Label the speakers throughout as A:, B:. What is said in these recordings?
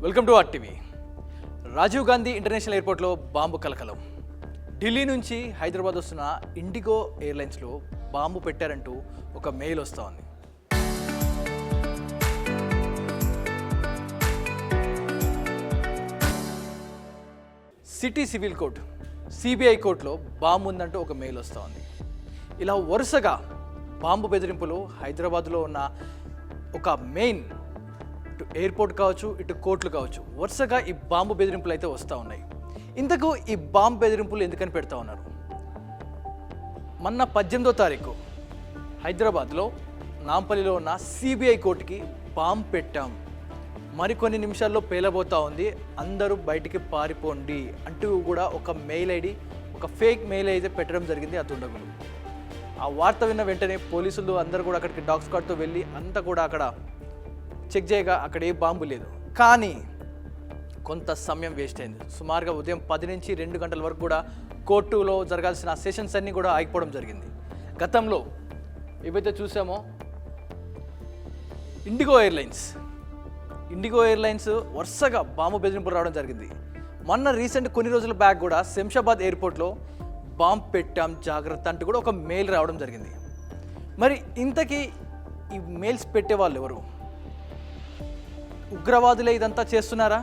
A: Welcome to RTV. Rajiv Gandhi international ఎయిర్పోర్ట్లో bomb కలకలం. ఢిల్లీ నుంచి హైదరాబాద్ వస్తున్న ఇండిగో ఎయిర్లైన్స్లో బాంబు పెట్టారంటూ ఒక మెయిల్ వస్తూ ఉంది. సిటీ సివిల్ కోర్ట్ సిబిఐ కోర్టులో బాంబు ఉందంటూ ఒక మెయిల్ వస్తూ ఉంది. ఇలా వరుసగా బాంబు బెదిరింపులు హైదరాబాద్లో ఉన్న ఒక మెయిన్ ఇటు ఎయిర్పోర్ట్ కావచ్చు, ఇటు కోర్టులు కావచ్చు, వరుసగా ఈ బాంబు బెదిరింపులు అయితే వస్తూ ఉన్నాయి. ఇంతకు ఈ బాంబు బెదిరింపులు ఎందుకని పెడతా ఉన్నారు? మొన్న 18వ తారీఖు హైదరాబాద్లో నాంపల్లిలో ఉన్న సిబిఐ కోర్టుకి బాంబు పెట్టాం, మరికొన్ని నిమిషాల్లో పేలబోతా ఉంది, అందరూ బయటికి పారిపోండి అంటూ కూడా ఒక మెయిల్ ఐడి, ఒక ఫేక్ మెయిల్ అయితే పెట్టడం జరిగింది ఆ దుండగులు. ఆ వార్త విన్న వెంటనే పోలీసులు అందరూ కూడా అక్కడికి డాగ్ స్క్వాడ్తో వెళ్ళి అంతా కూడా అక్కడ చెక్ చేయగా అక్కడ ఏ బాంబు లేదు. కానీ కొంత సమయం వేస్ట్ అయింది. సుమారుగా ఉదయం 10 నుంచి 2 గంటల వరకు కూడా కోర్టులో జరగాల్సిన సెషన్స్ అన్నీ కూడా ఆగిపోవడం జరిగింది. గతంలో ఏవైతే చూసామో ఇండిగో ఎయిర్లైన్స్ వరుసగా బాంబు బెదిరింపులు రావడం జరిగింది. మొన్న రీసెంట్ కొన్ని రోజుల బ్యాక్ కూడా శంషాబాద్ ఎయిర్పోర్ట్లో బాంబు పెట్టాం జాగ్రత్త అంటూ కూడా ఒక మెయిల్ రావడం జరిగింది. మరి ఇంతకీ ఈ మెయిల్స్ పెట్టే వాళ్ళు ఎవరు? ఉగ్రవాదులే ఇదంతా చేస్తున్నారా,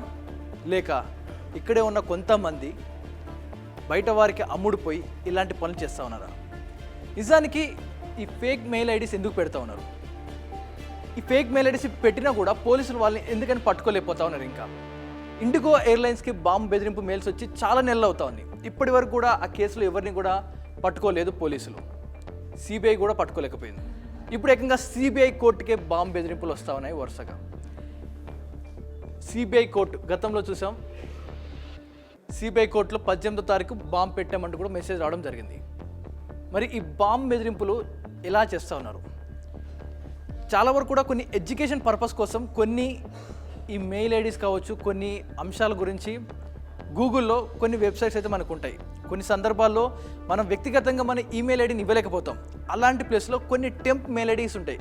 A: లేక ఇక్కడే ఉన్న కొంతమంది బయట వారికి అమ్ముడుపోయి ఇలాంటి పనులు చేస్తూ ఉన్నారా? నిజానికి ఈ ఫేక్ మెయిల్ ఐడీస్ ఎందుకు పెడతా ఉన్నారు? ఈ ఫేక్ మెయిల్ ఐడీస్ పెట్టినా కూడా పోలీసులు వాళ్ళని ఎందుకని పట్టుకోలేకపోతా ఉన్నారు? ఇంకా ఇండిగో ఎయిర్లైన్స్కి బాంబు బెదిరింపు మెయిల్స్ వచ్చి చాలా నెలలు అవుతా ఉంది. ఇప్పటి వరకు కూడా ఆ కేసులో ఎవరిని కూడా పట్టుకోలేదు పోలీసులు. సిబిఐ కూడా పట్టుకోలేకపోయింది. ఇప్పుడు ఏకంగా సిబిఐ కోర్టుకే బాంబు బెదిరింపులు వస్తూ ఉన్నాయి వరుసగా. సిబిఐ కోర్టు గతంలో చూసాం, సిబిఐ కోర్టులో 18వ తారీఖు బాంబు పెట్టామంటూ కూడా మెసేజ్ రావడం జరిగింది. మరి ఈ బాంబు బెదిరింపులు ఎలా చేస్తూ ఉన్నారు? చాలా వరకు కూడా కొన్ని ఎడ్యుకేషన్ పర్పస్ కోసం కొన్ని ఈ మెయిల్ ఐడీస్ కావచ్చు, కొన్ని అంశాల గురించి గూగుల్లో కొన్ని వెబ్సైట్స్ అయితే మనకు ఉంటాయి. కొన్ని సందర్భాల్లో మనం వ్యక్తిగతంగా మన ఈమెయిల్ ఐడిని ఇవ్వలేకపోతాం. అలాంటి ప్లేస్లో కొన్ని టెంప్ మెయిల్ ఐడీస్ ఉంటాయి.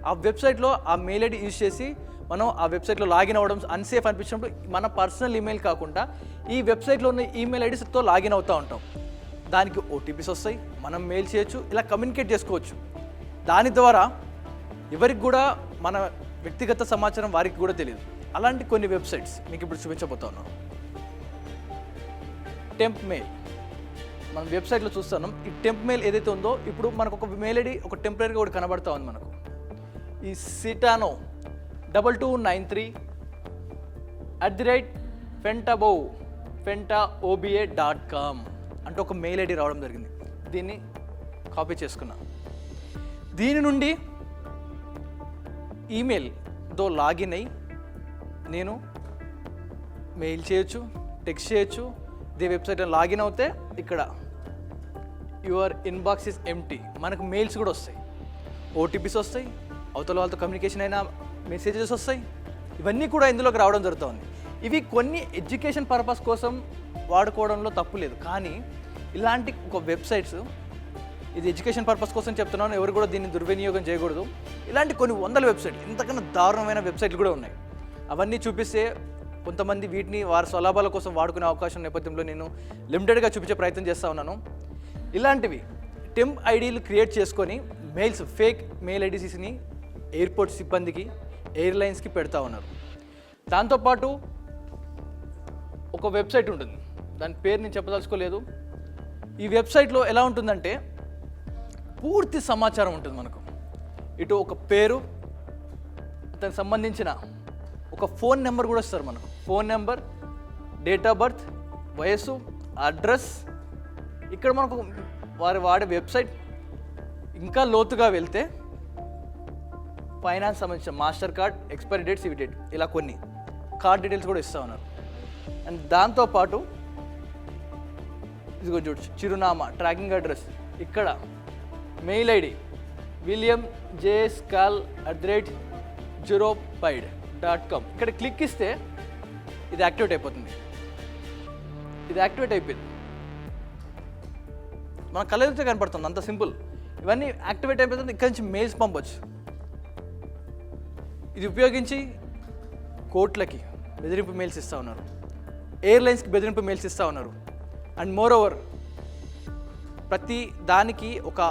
A: ఆ వెబ్సైట్లో ఆ మెయిల్ ఐడి యూజ్ చేసి మనం ఆ వెబ్సైట్లో లాగిన్ అవ్వడం అన్సేఫ్ అనిపించినప్పుడు మన పర్సనల్ ఈమెయిల్ కాకుండా ఈ వెబ్సైట్లో ఉన్న ఈమెయిల్ ఐడీస్తో లాగిన్ అవుతూ ఉంటాం. దానికి ఓటీపీస్ వస్తాయి, మనం మెయిల్ చేయొచ్చు, ఇలా కమ్యూనికేట్ చేసుకోవచ్చు. దాని ద్వారా ఎవరికి కూడా మన వ్యక్తిగత సమాచారం వారికి కూడా తెలియదు. అలాంటి కొన్ని వెబ్సైట్స్ మీకు ఇప్పుడు చూపించబోతా ఉన్నాం. టెంప్ మెయిల్ మనం వెబ్సైట్లో చూస్తున్నాం. ఈ టెంప్ మెయిల్ ఏదైతే ఉందో ఇప్పుడు మనకు ఒక మెయిల్ ఐడి ఒక టెంపరీగా కూడా కనబడతా ఉంది మనకు. ఈ సిటానో 2293@fentaoba.com అంటే ఒక మెయిల్ ఐడి రావడం జరిగింది. దీన్ని కాపీ చేసుకున్నా. దీని నుండి ఈమెయిల్తో లాగిన్ అయ్యి నేను మెయిల్ చేయొచ్చు, టెక్స్ట్ చేయొచ్చు. ఇదే వెబ్సైట్లో లాగిన్ అవుతే ఇక్కడ యువర్ ఇన్బాక్స్ ఇస్ ఎంప్టీ, మనకు మెయిల్స్ కూడా వస్తాయి, ఓటీపీస్ వస్తాయి, అవతల వాళ్ళతో కమ్యూనికేషన్ అయినా మెసేజెస్ వస్తాయి. ఇవన్నీ కూడా ఇందులోకి రావడం జరుగుతుంది. ఇవి కొన్ని ఎడ్యుకేషన్ పర్పస్ కోసం వాడుకోవడంలో తప్పు లేదు. కానీ ఇలాంటి ఒక వెబ్సైట్స్, ఇది ఎడ్యుకేషన్ పర్పస్ కోసం చెప్తున్నాను, ఎవరు కూడా దీన్ని దుర్వినియోగం చేయకూడదు. ఇలాంటి కొన్ని వందల వెబ్సైట్లు, ఇంతకన్నా దారుణమైన వెబ్సైట్లు కూడా ఉన్నాయి. అవన్నీ చూపిస్తే కొంతమంది వీటిని వారి స్వలాభాల కోసం వాడుకునే అవకాశం నేపథ్యంలో నేను లిమిటెడ్గా చూపించే ప్రయత్నం చేస్తూ ఉన్నాను. ఇలాంటివి టెంప్ ఐడీలు క్రియేట్ చేసుకొని మెయిల్స్, ఫేక్ మెయిల్ ఐడీస్ని ఎయిర్పోర్ట్ సిబ్బందికి, ఎయిర్లైన్స్కి పెడతా ఉన్నారు. దాంతోపాటు ఒక వెబ్సైట్ ఉంటుంది, దాని పేరు నేను చెప్పదలుచుకోలేదు. ఈ వెబ్సైట్లో ఎలా ఉంటుందంటే పూర్తి సమాచారం ఉంటుంది మనకు. ఇటు ఒక పేరు, దానికి సంబంధించిన ఒక ఫోన్ నెంబర్ కూడా ఇస్తారు మనకు. Phone number, date of birth, వయస్సు, అడ్రస్. ఇక్కడ మనకు వారి వాడే వెబ్సైట్ ఇంకా లోతుగా వెళ్తే ఫైనాన్స్ సంబంధించిన master card, expiry date, CV date, ఇలా కొన్ని కార్డ్ డీటెయిల్స్ కూడా ఇస్తూ ఉన్నారు. అండ్ దాంతోపాటు ఇదిగో చూడు, చిరునామా, ట్రాకింగ్ అడ్రస్, ఇక్కడ మెయిల్ ఐడి williamjscal@0pide.com. ఇక్కడ క్లిక్ ఇస్తే ఇది యాక్టివేట్ అయిపోతుంది. ఇది యాక్టివేట్ అయిపోయింది, మన కళ్ళతో కనపడుతుంది, అంత సింపుల్. ఇవన్నీ యాక్టివేట్ అయిపోతుంది. ఇక్కడి నుంచి మెయిల్స్ పంపొచ్చు. ఇది ఉపయోగించి కోర్టులకి, బెదిరింపు మెయిల్స్ ఇస్తూ ఉన్నారు, ఎయిర్లైన్స్కి బెదిరింపు మెయిల్స్ ఇస్తూ ఉన్నారు. అండ్ మోర్ ఓవర్ ప్రతి దానికి ఒక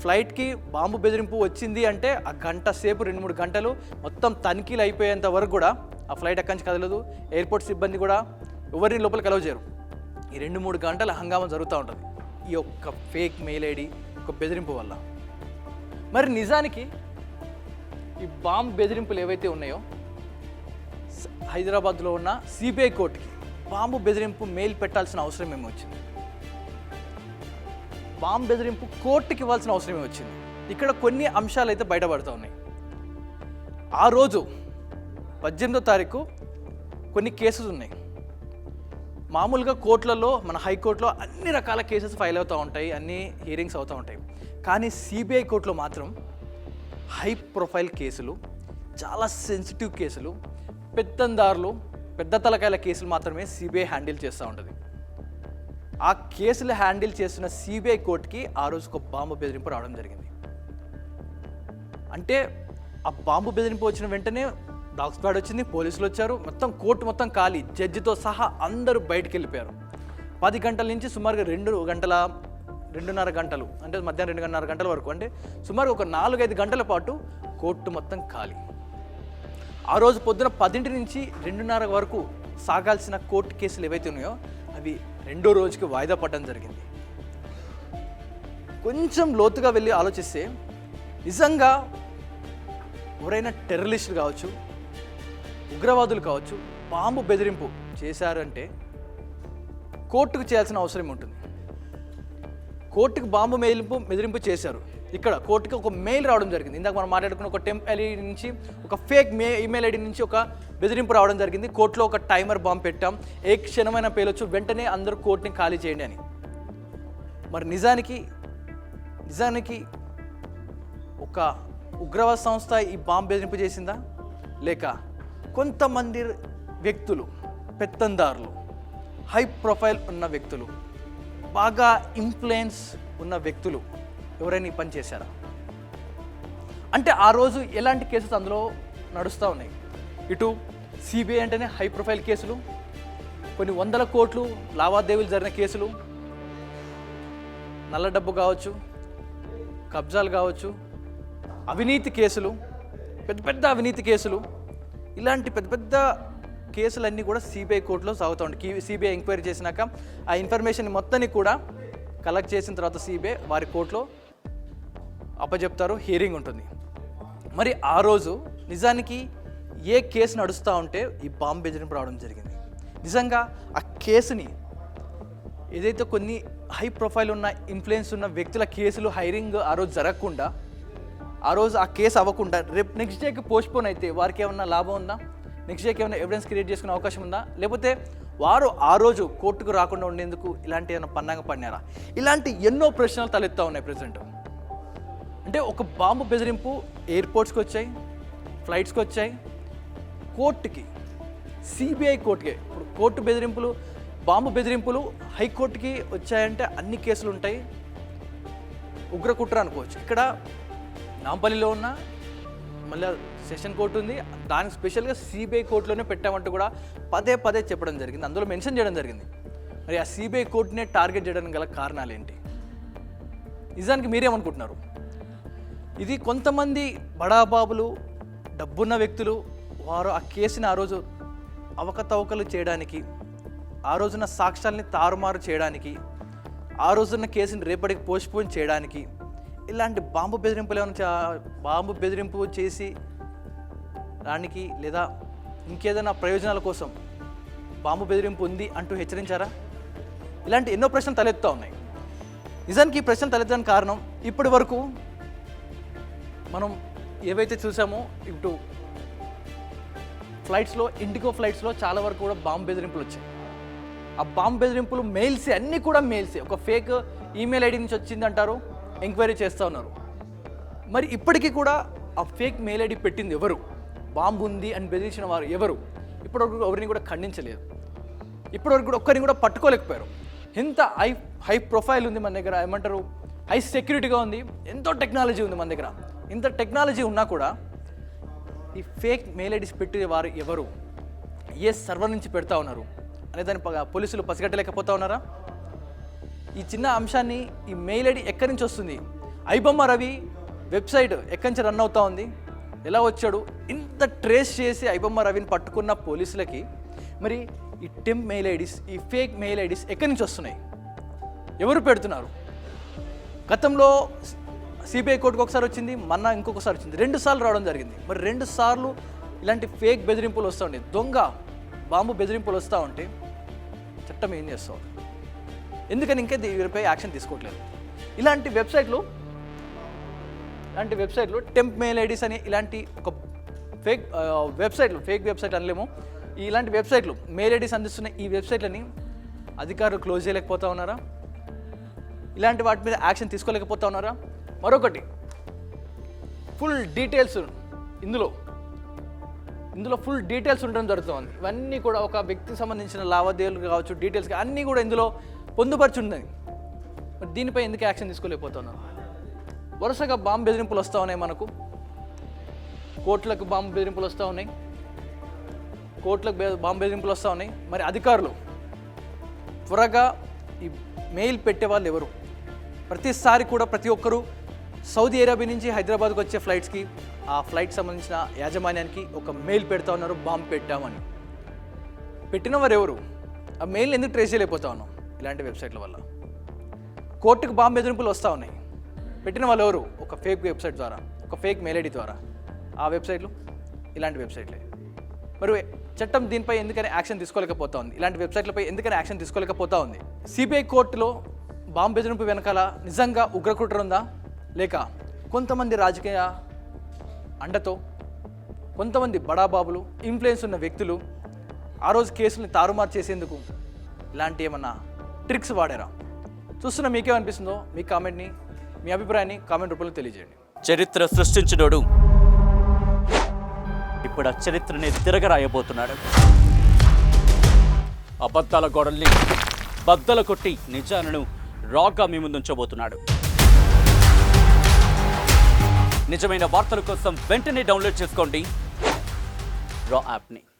A: ఫ్లైట్కి బాంబు బెదిరింపు వచ్చింది అంటే ఆ గంట సేపు 2-3 గంటలు మొత్తం తనిఖీలు అయిపోయేంత వరకు కూడా ఆ ఫ్లైట్ అక్కడి నుంచి కదలదు. ఎయిర్పోర్ట్ సిబ్బంది కూడా ఎవరిని లోపలికి అలౌ చేయరు. ఈ 2-3 గంటల హంగామా జరుగుతూ ఉంటుంది ఈ ఒక్క ఫేక్ మెయిల్ ఐడి ఒక బెదిరింపు వల్ల. మరి నిజానికి ఈ బాంబు బెదిరింపులు ఏవైతే ఉన్నాయో హైదరాబాద్లో ఉన్న సిబిఐ కోర్టుకి బాంబు బెదిరింపు మెయిల్ పెట్టాల్సిన అవసరం ఏమో వచ్చింది, బాంబు బెదిరింపు కోర్టుకి ఇవ్వాల్సిన అవసరమే వచ్చింది. ఇక్కడ కొన్ని అంశాలు అయితే బయటపడుతూ ఉన్నాయి. ఆ రోజు 18వ తారీఖు కొన్ని కేసెస్ ఉన్నాయి. మామూలుగా కోర్టులలో మన హైకోర్టులో అన్ని రకాల కేసెస్ ఫైల్ అవుతూ ఉంటాయి, అన్ని హియరింగ్స్ అవుతూ ఉంటాయి. కానీ సిబిఐ కోర్టులో మాత్రం హై ప్రొఫైల్ కేసులు, చాలా సెన్సిటివ్ కేసులు, పెత్తందారులు, పెద్ద తలకాయల కేసులు మాత్రమే సిబిఐ హ్యాండిల్ చేస్తూ ఉంటుంది. ఆ కేసులు హ్యాండిల్ చేస్తున్న సిబిఐ కోర్టుకి ఆ రోజు ఒక బాంబు బెదిరింపు రావడం జరిగింది. అంటే ఆ బాంబు బెదిరింపు వచ్చిన వెంటనే డాగ్ స్క్వాడ్ వచ్చింది, పోలీసులు వచ్చారు, మొత్తం కోర్టు మొత్తం ఖాళీ, జడ్జితో సహా అందరూ బయటికి వెళ్ళిపోయారు. 10 గంటల నుంచి సుమారుగా 2.5 గంటలు అంటే మధ్యాహ్నం 2.5 గంటల వరకు, అంటే సుమారు ఒక 4-5 గంటల పాటు కోర్టు మొత్తం ఖాళీ. ఆ రోజు పొద్దున 10 నుంచి 2:30 వరకు సాగాల్సిన కోర్టు కేసులు ఏవైతే ఉన్నాయో అవి 2వ రోజుకి వాయిదా పడడం జరిగింది. కొంచెం లోతుగా వెళ్ళి ఆలోచిస్తే నిజంగా ఎవరైనా టెర్రరిస్టులు కావచ్చు, ఉగ్రవాదులు కావచ్చు, బాంబు బెదిరింపు చేశారంటే కోర్టుకు చేయాల్సిన అవసరం ఉంటుంది. కోర్టుకు బాంబు బెదిరింపు చేశారు. ఇక్కడ కోర్టుకి ఒక మెయిల్ రావడం జరిగింది. ఇందాక మనం మాట్లాడుకున్న ఒక టెంప్ఐడి నుంచి ఒక ఫేక్ ఈమెయిల్ ఐడి నుంచి ఒక బెదిరింపు రావడం జరిగింది. కోర్టులో ఒక టైమర్ బాంబు పెట్టాం, ఏ క్షణమైన పేలొచ్చు, వెంటనే అందరూ కోర్టుని ఖాళీ చేయండి అని. మరి నిజానికి ఒక ఉగ్రవాద సంస్థ ఈ బాంబు బెదిరింపు చేసిందా, లేక కొంతమంది వ్యక్తులు, పెత్తందారులు, హై ప్రొఫైల్ ఉన్న వ్యక్తులు, బాగా ఇన్ఫ్లుయెన్స్ ఉన్న వ్యక్తులు ఎవరైనా ఈ పని చేశారా? అంటే ఆ రోజు ఎలాంటి కేసెస్ అందులో నడుస్తూ ఉన్నాయి? ఇటు సిబిఐ అంటేనే హై ప్రొఫైల్ కేసులు, కొన్ని 100 కోట్లు లావాదేవీలు జరిగిన కేసులు, నల్ల డబ్బు కావచ్చు, కబ్జాలు కావచ్చు, అవినీతి కేసులు, పెద్ద అవినీతి కేసులు, ఇలాంటి పెద్ద కేసులన్నీ కూడా సిబిఐ కోర్టులో సాగుతూ ఉంటాయి. సిబిఐ ఎంక్వైరీ చేసినాక ఆ ఇన్ఫర్మేషన్ మొత్తాన్ని కూడా కలెక్ట్ చేసిన తర్వాత సిబిఐ వారి కోర్టులో అప్పచెప్తారు, హియరింగ్ ఉంటుంది. మరి ఆ రోజు నిజానికి ఏ కేసు నడుస్తూ ఉంటే ఈ బాంబు బెదిరింపు రావడం జరిగింది. నిజంగా ఆ కేసుని ఏదైతే కొన్ని హై ప్రొఫైల్ ఉన్న ఇన్ఫ్లుయెన్స్ ఉన్న వ్యక్తుల కేసులు హైరింగ్ ఆ రోజు జరగకుండా, ఆ రోజు ఆ కేసు అవ్వకుండా రేపు నెక్స్ట్ డేకి పోస్ట్పోన్ అయితే వారికి ఏమన్నా లాభం ఉందా? నెక్స్ట్ డేకి ఏమైనా ఎవిడెన్స్ క్రియేట్ చేసుకునే అవకాశం ఉందా? లేకపోతే వారు ఆ రోజు కోర్టుకు రాకుండా ఉండేందుకు ఇలాంటి ఏమైనా పన్నాగ పడినారా? ఇలాంటి ఎన్నో ప్రశ్నలు తలెత్తా ఉన్నాయి ప్రజెంట్. అంటే ఒక బాంబు బెదిరింపు ఎయిర్పోర్ట్స్కి వచ్చాయి, ఫ్లైట్స్కి వచ్చాయి, కోర్టుకి, సిబిఐ కోర్టుకి. ఇప్పుడు కోర్టు బెదిరింపులు, బాంబు బెదిరింపులు హైకోర్టుకి వచ్చాయంటే అన్ని కేసులు ఉంటాయి, ఉగ్ర కుట్ర అనుకోవచ్చు. ఇక్కడ నాంపల్లిలో ఉన్న మళ్ళీ సెషన్ కోర్టు ఉంది, దానికి స్పెషల్గా సిబిఐ కోర్టులోనే పెట్టామంటూ కూడా పదే చెప్పడం జరిగింది, అందులో మెన్షన్ చేయడం జరిగింది. మరి ఆ సిబిఐ కోర్టునే టార్గెట్ చేయడానికి గల కారణాలు ఏంటి? నిజానికి మీరేమనుకుంటున్నారు? ఇది కొంతమంది బడాబాబులు, డబ్బున్న వ్యక్తులు, వారు ఆ కేసుని ఆ రోజు అవకతవకలు చేయడానికి, ఆ రోజున సాక్ష్యాలని తారుమారు చేయడానికి, ఆ రోజున్న కేసుని రేపటికి పోస్ట్పోన్ చేయడానికి ఇలాంటి బాంబు బెదిరింపులు ఏమైనా బాంబు బెదిరింపు చేసి దానికి లేదా ఇంకేదైనా ప్రయోజనాల కోసం బాంబు బెదిరింపు ఉంది అంటూ హెచ్చరించారా? ఇలాంటి ఎన్నో ప్రశ్నలు తలెత్తుతూ ఉన్నాయి. నిజానికి ఈ ప్రశ్నలు తలెత్తడానికి కారణం ఇప్పటి వరకు మనం ఏవైతే చూసామో, ఇటు ఫ్లైట్స్లో, ఇండిగో ఫ్లైట్స్లో చాలా వరకు కూడా బాంబు బెదిరింపులు వచ్చాయి. ఆ బాంబు బెదిరింపులు మెయిల్సే, అన్నీ కూడా మెయిల్సే, ఒక ఫేక్ ఈమెయిల్ ఐడి నుంచి వచ్చింది అంటారు, ఎంక్వైరీ చేస్తూ ఉన్నారు. మరి ఇప్పటికీ కూడా ఆ ఫేక్ మెయిల్ ఐడి పెట్టింది ఎవరు, బాంబు ఉంది అని బెదిరించిన వారు ఎవరు? ఇప్పటివరకు ఎవరిని కూడా ఖండించలేదు, ఇప్పటివరకు కూడా ఒక్కరిని కూడా పట్టుకోలేకపోయారు. ఇంత హై ప్రొఫైల్ ఉంది మన దగ్గర, ఏమంటారు, హై సెక్యూరిటీగా ఉంది, ఎంతో టెక్నాలజీ ఉంది మన దగ్గర. ఇంత టెక్నాలజీ ఉన్నా కూడా ఈ ఫేక్ మెయిల్ ఐడీస్ పెట్టే వారు ఎవరు? ఏ సర్వర్ నుంచి పెడతా ఉన్నారు అనే దాన్ని పోలీసులు పసిగట్టలేకపోతా ఉన్నారా? ఈ చిన్న అంశాన్ని, ఈ మెయిల్ ఐడి ఎక్కడి నుంచి వస్తుంది, ఐబొమ్మ రవి వెబ్సైట్ ఎక్కడి నుంచి రన్ అవుతా ఉంది, ఎలా వచ్చాడు, ఇంత ట్రేస్ చేసి ఐబొమ్మ రవిని పట్టుకున్న పోలీసులకి మరి ఈ టెంప్ మెయిల్ ఐడీస్, ఈ ఫేక్ మెయిల్ ఐడీస్ ఎక్కడి నుంచి వస్తున్నాయి, ఎవరు పెడుతున్నారు? గతంలో సిబిఐ కోర్టుకు ఒకసారి వచ్చింది, మొన్న ఇంకొకసారి వచ్చింది, 2 సార్లు రావడం జరిగింది. మరి 2 సార్లు ఇలాంటి ఫేక్ బెదిరింపులు వస్తూ ఉంటాయి, దొంగ బాంబు బెదిరింపులు వస్తూ ఉంటే చట్టం ఏం చేస్తాం? ఎందుకని ఇంకా వీరిపై యాక్షన్ తీసుకోవట్లేదు? ఇలాంటి వెబ్సైట్లు టెంప్ మెయిల్ ఐడీస్ అని ఇలాంటి ఒక ఫేక్ వెబ్సైట్ అనలేము, ఇలాంటి వెబ్సైట్లు మెయిల్ ఐడీస్ అందిస్తున్న ఈ వెబ్సైట్లని అధికారులు క్లోజ్ చేయలేకపోతా ఉన్నారా? ఇలాంటి వాటి మీద యాక్షన్ తీసుకోలేకపోతా ఉన్నారా? మరొకటి, ఫుల్ డీటెయిల్స్ ఇందులో ఫుల్ డీటెయిల్స్ ఉండడం జరుగుతుంది. ఇవన్నీ కూడా ఒక వ్యక్తికి సంబంధించిన లావాదేవీలు కావచ్చు, డీటెయిల్స్ అన్నీ కూడా ఇందులో పొందుపరిచి ఉన్నాయి. మరి దీనిపై ఎందుకు యాక్షన్ తీసుకోలేకపోతున్నారు? వరుసగా బాంబు బెదిరింపులు వస్తూ ఉన్నాయి, మనకు కోర్టులకు బాంబు బెదిరింపులు వస్తూ ఉన్నాయి, మరి అధికారులు త్వరగా ఈ మెయిల్ పెట్టే వాళ్ళు ఎవరు? ప్రతిసారి కూడా ప్రతి ఒక్కరూ సౌదీ అరేబియా నుంచి హైదరాబాద్కు వచ్చే ఫ్లైట్స్కి, ఆ ఫ్లైట్ సంబంధించిన యాజమాన్యానికి ఒక మెయిల్ పెడతా ఉన్నారు, బాంబు పెట్టామని. పెట్టిన వారు ఎవరు? ఆ మెయిల్ ఎందుకు ట్రేస్ చేయలేకపోతా ఉన్నాం? ఇలాంటి వెబ్సైట్ల వల్ల. కోర్టుకు బాంబు బెదిరింపులు వస్తూ ఉన్నాయి, పెట్టిన వాళ్ళు ఎవరు? ఒక ఫేక్ వెబ్సైట్ ద్వారా, ఒక ఫేక్ మెయిల్ ఐడి ద్వారా. ఆ వెబ్సైట్లు ఇలాంటి వెబ్సైట్లే. మరి చట్టం దీనిపై ఎందుకని యాక్షన్ తీసుకోలేకపోతా ఉంది? ఇలాంటి వెబ్సైట్లపై ఎందుకని యాక్షన్ తీసుకోలేకపోతా ఉంది? సిబిఐ కోర్టులో బాంబు బెదిరింపు వెనకాల నిజంగా ఉగ్రకుట్ర ఉందా, లేక కొంతమంది రాజకీయ అండతో, కొంతమంది బడాబాబులు, ఇన్ఫ్లుయెన్స్ ఉన్న వ్యక్తులు ఆ రోజు కేసుల్ని తారుమారు చేసేందుకు ఇలాంటి ఏమన్నా ట్రిక్స్ వాడారా? చూస్తున్న మీకేమనిపిస్తుందో మీ అభిప్రాయాన్ని కామెంట్ రూపంలో తెలియజేయండి.
B: చరిత్ర సృష్టించినోడు ఇప్పుడు ఆ చరిత్రని తిరగరాయబోతున్నాడు. అబద్ధాల గోడల్ని బద్దలు కొట్టి నిజాలను రాగా మీ ముందుంచబోతున్నాడు. నిజమైన వార్తల కోసం వెంటనే డౌన్లోడ్ చేసుకోండి రా యాప్ని.